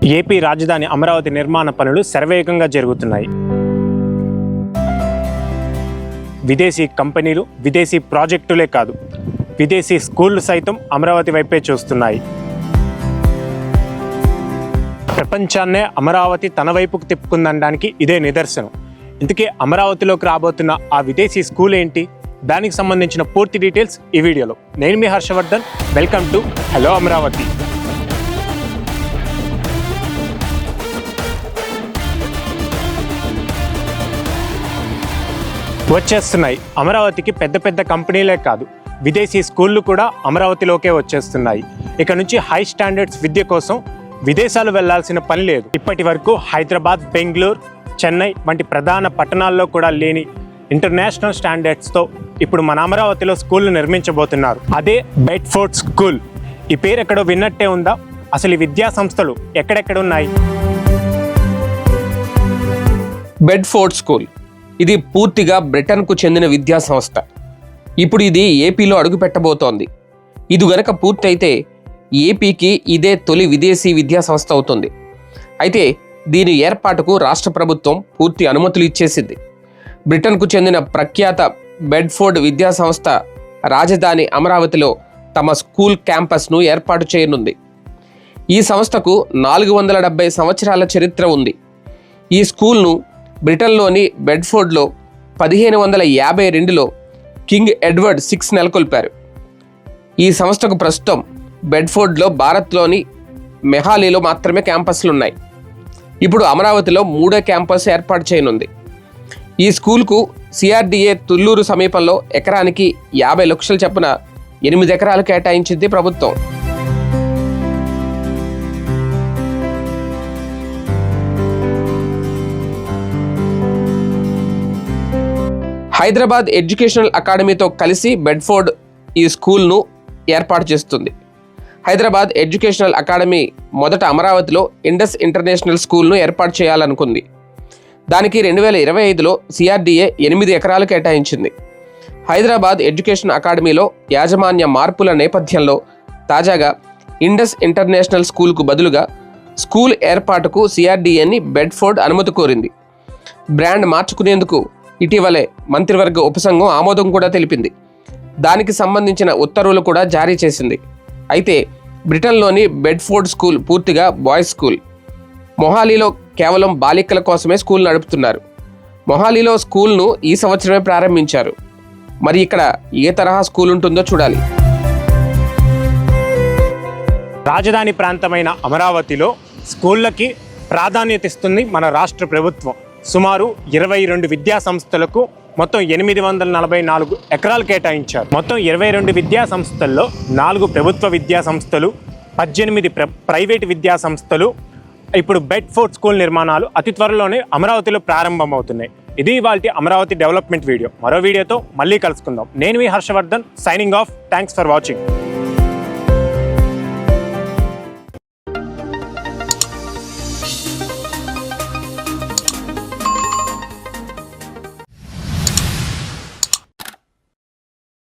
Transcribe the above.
AP రాజధాని అమరావతి నిర్మాణ పనులు శరవేగంగా జరుగుతున్నాయి. విదేశీ కంపెనీలు, విదేశీ ప్రాజెక్టులే కాదు, విదేశీ స్కూళ్లు సైతం అమరావతి వైపే చూస్తున్నాయి. ప్రపంచాన్నే అమరావతి తన వైపుకు తిప్పుకుందనడానికి ఇదే నిదర్శనం. ఇందుకే అమరావతిలోకి రాబోతున్న ఆ విదేశీ స్కూల్ ఏంటి, దానికి సంబంధించిన పూర్తి డీటెయిల్స్ ఈ వీడియోలో. నేను మీ Harshavardhan. Welcome to hello Amaravati. వచ్చేస్తున్నాయి. అమరావతికి పెద్ద పెద్ద కంపెనీలే కాదు, విదేశీ స్కూళ్ళు కూడా అమరావతిలోకే వచ్చేస్తున్నాయి. ఇక నుంచి హై స్టాండర్డ్స్ విద్య కోసం విదేశాలు వెళ్లాల్సిన పని లేదు. ఇప్పటి వరకు హైదరాబాద్, బెంగళూరు, చెన్నై వంటి ప్రధాన పట్టణాల్లో కూడా లేని ఇంటర్నేషనల్ స్టాండర్డ్స్తో ఇప్పుడు మన అమరావతిలో స్కూళ్ళు నిర్మించబోతున్నారు. అదే బెడ్ఫోర్డ్ స్కూల్. ఈ పేరు ఎక్కడో విన్నట్టే ఉందా? అసలు ఈ విద్యా సంస్థలు ఎక్కడెక్కడ ఉన్నాయి? బెడ్ఫోర్డ్ స్కూల్ ఇది పూర్తిగా బ్రిటన్కు చెందిన విద్యా సంస్థ. ఇప్పుడు ఇది ఏపీలో అడుగుపెట్టబోతోంది. ఇది గనక పూర్తయితే ఏపీకి ఇదే తొలి విదేశీ విద్యా సంస్థ అవుతుంది. అయితే దీని ఏర్పాటుకు రాష్ట్ర ప్రభుత్వం పూర్తి అనుమతులు ఇచ్చేసింది. బ్రిటన్కు చెందిన ప్రఖ్యాత బెడ్ఫోర్డ్ విద్యా సంస్థ రాజధాని అమరావతిలో తమ స్కూల్ క్యాంపస్ను ఏర్పాటు చేయనుంది. ఈ సంస్థకు 470 సంవత్సరాల చరిత్ర ఉంది. ఈ స్కూల్ను బ్రిటన్లోని బెడ్ఫోర్డ్లో 1552లో కింగ్ ఎడ్వర్డ్ 6 నెలకొల్పారు. ఈ సంస్థకు ప్రస్తుతం బెడ్ఫోర్డ్లో భారత్లోని మెహాలీలో మాత్రమే క్యాంపస్లున్నాయి. ఇప్పుడు అమరావతిలో 3వ క్యాంపస్ ఏర్పాటు చేయనుంది. ఈ స్కూల్కు సిఆర్డిఏ తుళ్లూరు సమీపంలో ఎకరానికి 50 లక్షల చొప్పున 8 ఎకరాలు కేటాయించింది ప్రభుత్వం. హైదరాబాద్ ఎడ్యుకేషనల్ అకాడమీతో కలిసి బెడ్ఫోర్డ్ ఈ స్కూల్ను ఏర్పాటు చేస్తుంది. హైదరాబాద్ ఎడ్యుకేషనల్ అకాడమీ మొదట అమరావతిలో ఇండస్ ఇంటర్నేషనల్ స్కూల్ను ఏర్పాటు చేయాలనుకుంది. దానికి 2025లో సిఆర్డిఏ 8 ఎకరాలు కేటాయించింది. హైదరాబాద్ ఎడ్యుకేషన్ అకాడమీలో యాజమాన్య మార్పుల నేపథ్యంలో తాజాగా ఇండస్ ఇంటర్నేషనల్ స్కూల్కు బదులుగా స్కూల్ ఏర్పాటుకు సిఆర్డిఏని బెడ్ఫోర్డ్ అనుమతి కోరింది. బ్రాండ్ మార్చుకునేందుకు ఇటీవలే మంత్రివర్గ ఉపసంఘం ఆమోదం కూడా తెలిపింది. దానికి సంబంధించిన ఉత్తర్వులు కూడా జారీ చేసింది. అయితే బ్రిటన్లోని బెడ్ఫోర్డ్ స్కూల్ పూర్తిగా బాయ్స్ స్కూల్. మొహాలీలో కేవలం బాలికల కోసమే స్కూల్ నడుపుతున్నారు. మొహాలీలో స్కూల్ను ఈ సంవత్సరమే ప్రారంభించారు. మరి ఇక్కడ ఏ తరహా స్కూల్ ఉంటుందో చూడాలి. రాజధాని ప్రాంతమైన అమరావతిలో స్కూళ్ళకి ప్రాధాన్యత ఇస్తుంది మన రాష్ట్ర ప్రభుత్వం. సుమారు 22 విద్యా సంస్థలకు మొత్తం 844 ఎకరాలు కేటాయించారు. మొత్తం 22 విద్యా సంస్థల్లో 4 ప్రభుత్వ విద్యా సంస్థలు, 18 ప్రైవేటు విద్యా సంస్థలు. ఇప్పుడు బెడ్ఫోర్డ్ స్కూల్ నిర్మాణాలు అతి త్వరలోనే అమరావతిలో ప్రారంభమవుతున్నాయి. ఇది ఇవాల్టి అమరావతి డెవలప్మెంట్ వీడియో. మరో వీడియోతో మళ్ళీ కలుసుకుందాం. నేను మీ Harshavardhan, signing off. Thanks for watching.